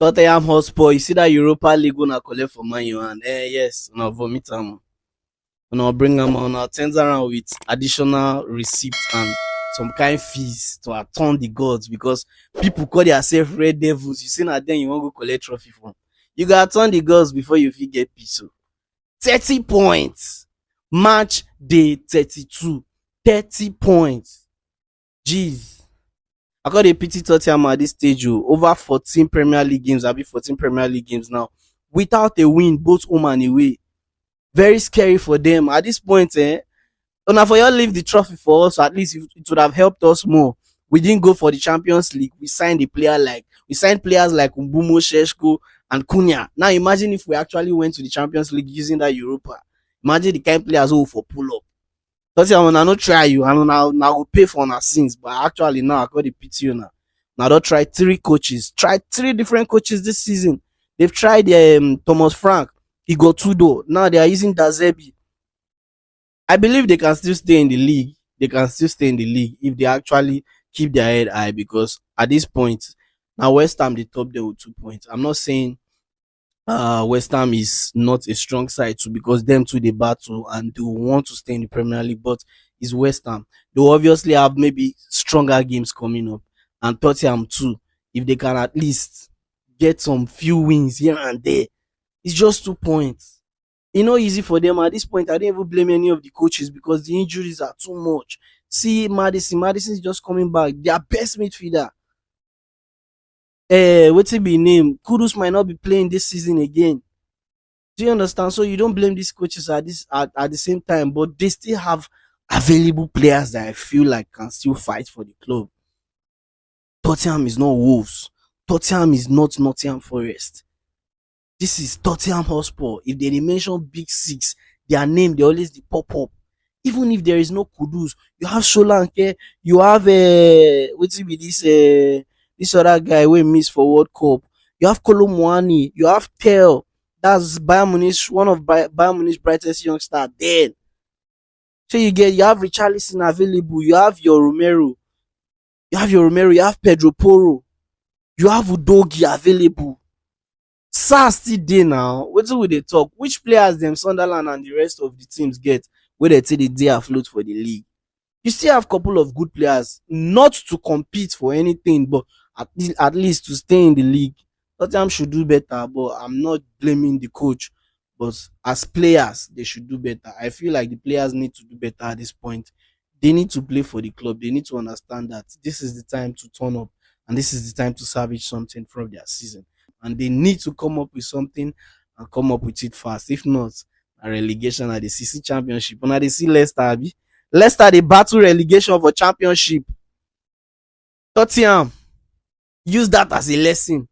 Tottenham Hotspur, you see that Europa League una collect for Man U and yes, una vomit am. Una bring am una turns around with additional receipts and some kind fees to atone the gods because people call themselves Red Devils. You see na then you wan go collect trophy from. You go atone the gods before you fit get peace. So 30 points. Match day 32. 30 points. Jeez. I got a pity Tottenham at this stage. Over 14 Premier League games. I'll be 14 Premier League games now. Without a win, both home and away. Very scary for them. At this point, now for you leave the trophy for us, at least it would have helped us more. We didn't go for the Champions League. We signed players like Mbumo, Sheshko, and Cunha. Now imagine if we actually went to the Champions League using that Europa. Imagine the kind of players who for pull up. Tottenham I no try you, and now will pay for our sins. But actually now I got the pity you now. Now don't try three coaches. Tried three different coaches this season. They've tried Thomas Frank. He got two though. Now they are using Dazebi. I believe they can still stay in the league. They can still stay in the league if they actually keep their head high because at this point, now West Ham the top there with 2 points. I'm not saying West Ham is not a strong side too because them too they battle and they want to stay in the Premier League, but it's West Ham. They obviously have maybe stronger games coming up, and Tottenham too. If they can at least get some few wins here and there, it's just 2 points. It's not easy for them at this point. I don't even blame any of the coaches because the injuries are too much. See Maddison. Maddison is just coming back. Their best midfielder. What's it be name? Kudus might not be playing this season again. Do you understand? So you don't blame these coaches at the same time, but they still have available players that I feel like can still fight for the club. Tottenham is not Wolves. Tottenham is not Nottingham Forest. This is Tottenham Hotspur. If they mention Big Six, their name they always they pop up. Even if there is no Kudus, you have Solanke, you have what's it be this other guy we miss for World Cup. You have Kolomwani, you have Tel. That's Bayern Munich, one of Bayern Munich's brightest youngster. Then, so you have Richarlison available. You have your Romero. You have Pedro Porro. You have Udogi available. Sarr still there now. What do they talk? Which players them Sunderland and the rest of the teams get where they say they afloat for the league? You still have a couple of good players, not to compete for anything, but at least to stay in the league. Tottenham should do better, but I'm not blaming the coach. But as players, they should do better. I feel like the players need to do better at this point. They need to play for the club. They need to understand that this is the time to turn up and this is the time to salvage something from their season. And they need to come up with something and come up with it fast. If not, a relegation at the CC Championship. When they see Leicester, they battle relegation for championship. Tottenham, use that as a lesson.